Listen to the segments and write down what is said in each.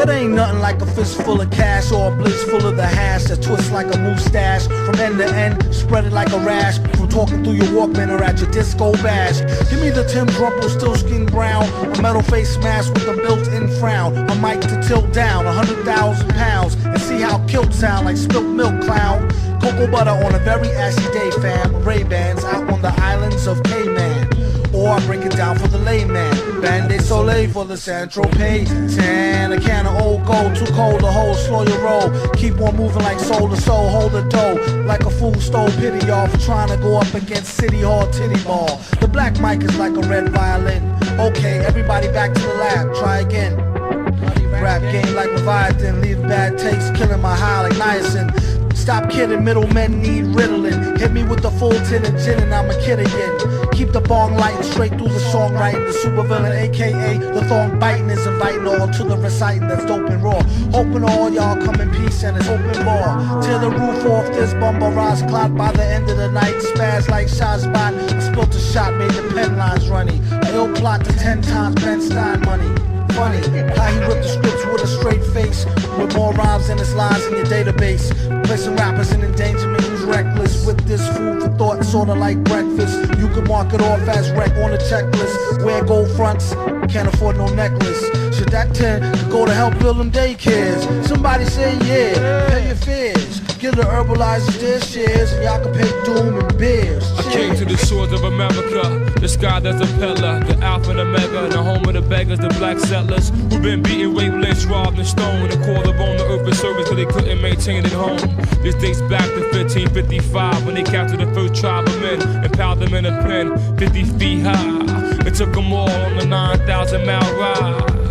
It ain't nothing like a fist full of cash or a blitz full of the hash that twists like a mustache. From end to end, spread it like a rash. From talking through your Walkman or at your disco bash. Give me the Tim Rumple, still skin brown. A metal face mask with a built-in frown. A mic to tilt down 100,000 pounds. And see how kilt sound like spilt milk, clown. Cocoa butter on a very ashy day, fam. Ray-Bans out on the islands of Cayman. Or I break it down for the layman. Band-Aid Soleil for the Saint-Tropez. Tan, a can of old gold, too cold to hold, slow your roll. Keep on moving like soul to soul, hold the dough. Like a fool stole pity y'all for trying to go up against City Hall titty ball. The black mic is like a red violin. Okay, everybody back to the lab, try again. Rap game like Leviathan, leave bad takes, killing my high like niacin. Stop kidding, middlemen need Ritalin. Hit me with the full tin of gin and I'm a kid again. Keep the bong lighting straight through the songwriting. The supervillain, aka the thong biting, is inviting all to the reciting that's dope and raw. Hoping all y'all come in peace and it's open bar. Tear the roof off this bumble rise clock by the end of the night. Spaz like Shazbot. I spilt a shot, made the pen lines runny. I ill plot to 10 times Ben Stein money. Funny how he wrote the scripts with a straight face, with more rhymes than his lines in your database. Placing rappers in endangerment who's reckless. With this food for thought, sorta like breakfast. You can mark it off as wreck on the checklist. Wear gold fronts, can't afford no necklace. Should that 10 go to help build them daycares? Somebody say yeah, pay your fears. Give the herbalizers their shares, and y'all can pay doom and beers. I came to the shores of America, the sky that's a pillar, the alpha and omega, the home of the beggars, the black settlers who've been beaten, raped, lynched, robbed, and stoned. A quarter on the earth for service because they couldn't maintain it home. This dates back to 1555 when they captured the first tribe of men and piled them in a pen 50 feet high. It took them all on the 9,000-mile ride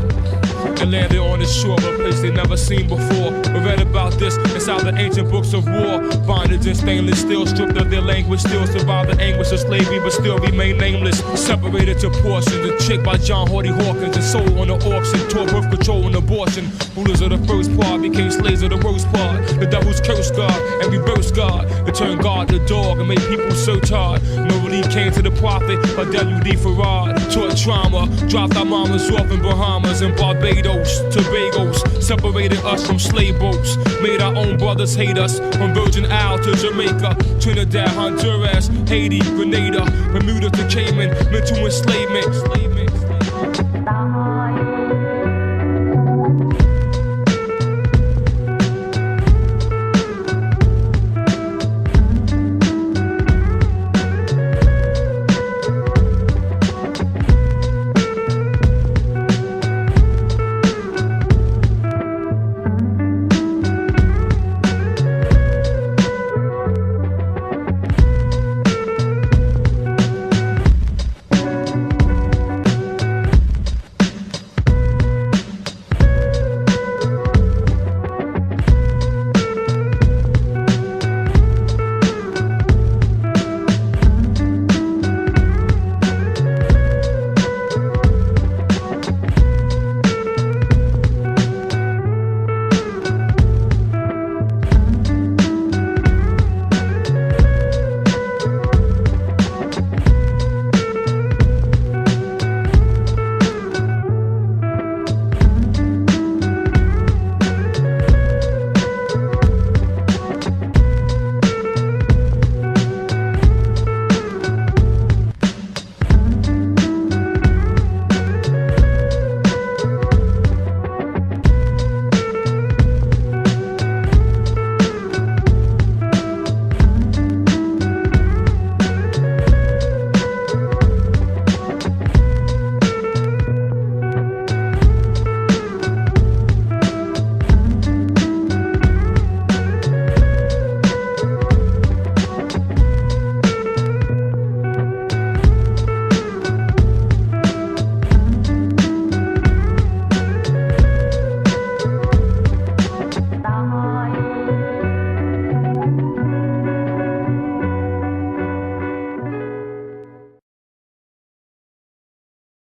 and landed on the shore of a place they never seen before. We read about this inside the ancient books of war. Bondage in stainless steel, stripped of their language, still survive the anguish of slavery, but still remain nameless. Separated to portions, a trick by John Hardy Hawkins, and sold on the auction, taught birth control and abortion. Rulers of the first part became slaves of the worst part. The devil's cursed God and reversed God. It turned God to dog and made people search hard. No relief came to the prophet, but W.D. Farad taught trauma, dropped our mamas off in Bahamas and Barbados. Tobagos separated us from slave boats, made our own brothers hate us. From Virgin Isle to Jamaica, Trinidad, Honduras, Haiti, Grenada, Bermuda to Cayman, mental enslavement.